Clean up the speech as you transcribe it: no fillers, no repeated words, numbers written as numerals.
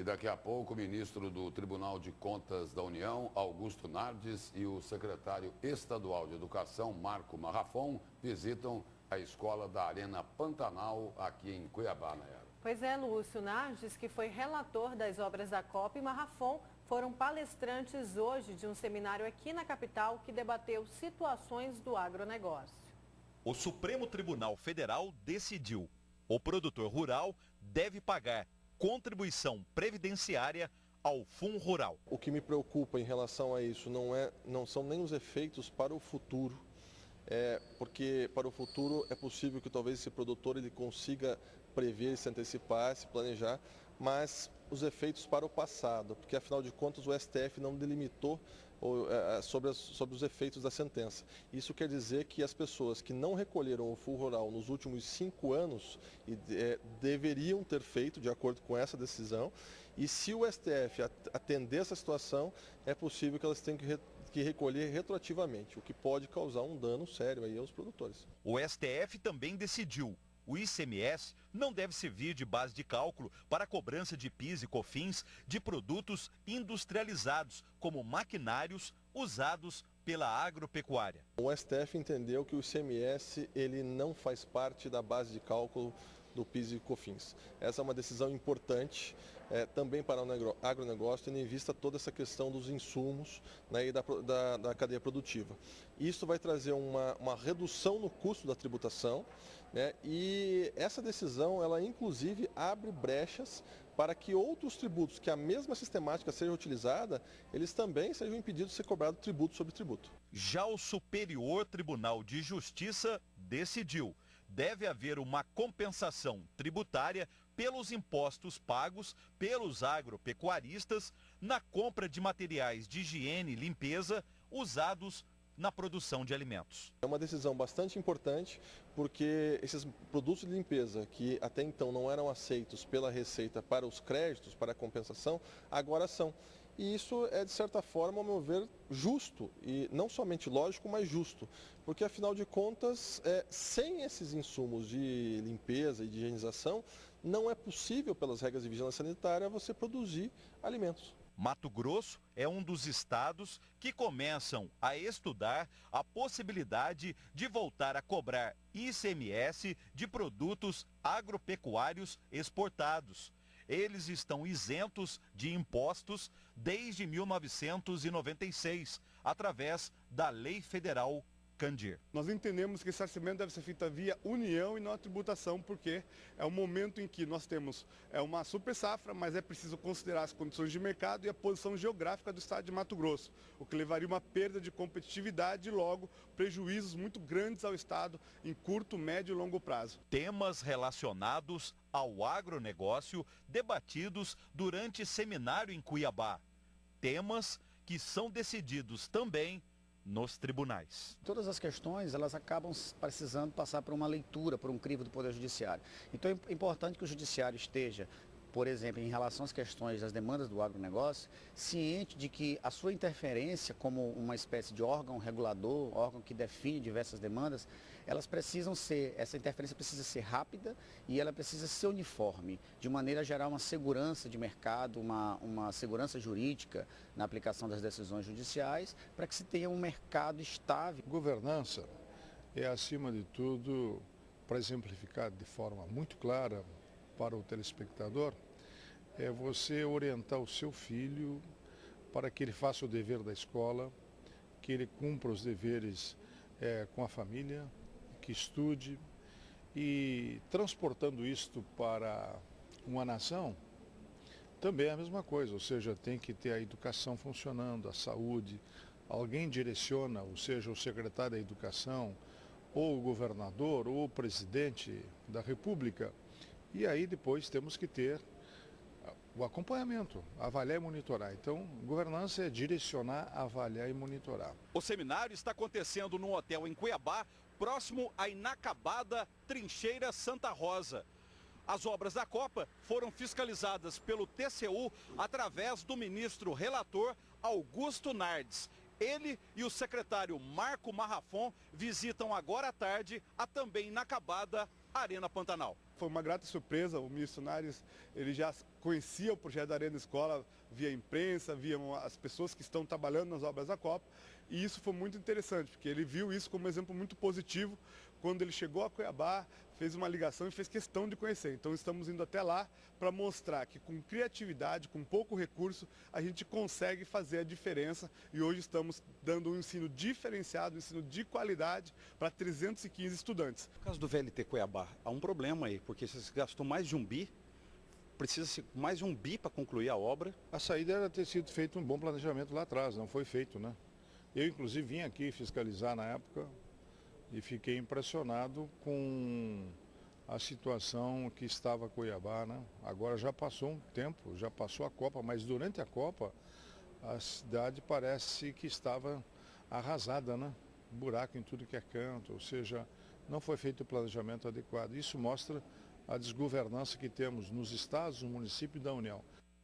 E daqui a pouco o ministro do Tribunal de Contas da União, Augusto Nardes, e o secretário estadual de Educação, Marco Marrafon, visitam a escola da Arena Pantanal, aqui em Cuiabá, Nayara. Pois é, Lúcio. Nardes, que foi relator das obras da Copa, e Marrafon foram palestrantes hoje de um seminário aqui na capital que debateu situações do agronegócio. O Supremo Tribunal Federal decidiu: o produtor rural deve pagar contribuição previdenciária ao Fundo Rural. O que me preocupa em relação a isso não são nem os efeitos para o futuro, porque para o futuro é possível que talvez esse produtor ele consiga prever, se antecipar, se planejar, mas os efeitos para o passado, porque afinal de contas o STF não delimitou sobre os efeitos da sentença. Isso quer dizer que as pessoas que não recolheram o Fundo Rural nos últimos 5 anos deveriam ter feito, de acordo com essa decisão, e se o STF atender essa situação, é possível que elas tenham que recolher retroativamente, o que pode causar um dano sério aí aos produtores. O STF também decidiu: o ICMS não deve servir de base de cálculo para a cobrança de PIS e COFINS de produtos industrializados, como maquinários usados pela agropecuária. O STF entendeu que o ICMS ele não faz parte da base de cálculo do PIS e COFINS. Essa é uma decisão importante também para o agronegócio, tendo em vista toda essa questão dos insumos, né, e da cadeia produtiva. Isso vai trazer uma redução no custo da tributação, né, e essa decisão, ela inclusive abre brechas para que outros tributos, que a mesma sistemática seja utilizada, eles também sejam impedidos de ser cobrado tributo sobre tributo. Já o Superior Tribunal de Justiça decidiu: deve haver uma compensação tributária pelos impostos pagos pelos agropecuaristas na compra de materiais de higiene e limpeza usados na produção de alimentos. É uma decisão bastante importante, porque esses produtos de limpeza que até então não eram aceitos pela Receita para os créditos, para a compensação, agora são. E isso é, de certa forma, ao meu ver, justo, e não somente lógico, mas justo, porque afinal de contas, sem esses insumos de limpeza e de higienização, não é possível, pelas regras de vigilância sanitária, você produzir alimentos. Mato Grosso é um dos estados que começam a estudar a possibilidade de voltar a cobrar ICMS de produtos agropecuários exportados. Eles estão isentos de impostos desde 1996, através da Lei Federal Candir. Nós entendemos que esse orçamento deve ser feito via união e não a tributação, porque é um momento em que nós temos uma super safra, mas é preciso considerar as condições de mercado e a posição geográfica do estado de Mato Grosso, o que levaria uma perda de competitividade e logo prejuízos muito grandes ao estado em curto, médio e longo prazo. Temas relacionados ao agronegócio debatidos durante seminário em Cuiabá. Temas que são decididos também nos tribunais. Todas as questões, elas acabam precisando passar por uma leitura, por um crivo do Poder Judiciário. Então é importante que o Judiciário esteja, por exemplo, em relação às questões das demandas do agronegócio, ciente de que a sua interferência como uma espécie de órgão regulador, órgão que define diversas demandas, essa interferência precisa ser rápida e ela precisa ser uniforme, de maneira a gerar uma segurança de mercado, uma segurança jurídica na aplicação das decisões judiciais, para que se tenha um mercado estável. Governança é, acima de tudo, para exemplificar de forma muito clara para o telespectador, é você orientar o seu filho para que ele faça o dever da escola, que ele cumpra os deveres com a família, que estude, e transportando isto para uma nação, também é a mesma coisa, ou seja, tem que ter a educação funcionando, a saúde, alguém direciona, ou seja, o secretário da Educação, ou o governador, ou o presidente da República. E aí depois temos que ter o acompanhamento, avaliar e monitorar. Então, governança é direcionar, avaliar e monitorar. O seminário está acontecendo num hotel em Cuiabá, próximo à inacabada Trincheira Santa Rosa. As obras da Copa foram fiscalizadas pelo TCU através do ministro relator Augusto Nardes. Ele e o secretário Marco Marrafon visitam agora à tarde a também inacabada Arena Pantanal. Foi uma grata surpresa, o ministro Nares, ele já conhecia o projeto da Arena Escola via imprensa, via as pessoas que estão trabalhando nas obras da Copa, e isso foi muito interessante, porque ele viu isso como um exemplo muito positivo quando ele chegou a Cuiabá, fez uma ligação e fez questão de conhecer. Então estamos indo até lá para mostrar que com criatividade, com pouco recurso, a gente consegue fazer a diferença, e hoje estamos dando um ensino diferenciado, um ensino de qualidade para 315 estudantes. No caso do VLT Cuiabá, há um problema aí, porque você gastou mais de 1 bi, precisa-se mais de 1 bi para concluir a obra. A saída era ter sido feito um bom planejamento lá atrás, não foi feito, né? Eu, inclusive, vim aqui fiscalizar na época e fiquei impressionado com a situação que estava Cuiabá, né? Agora já passou um tempo, já passou a Copa, mas durante a Copa a cidade parece que estava arrasada, né? Buraco em tudo que é canto, ou seja, não foi feito o planejamento adequado. Isso mostra a desgovernança que temos nos estados, no município e da União.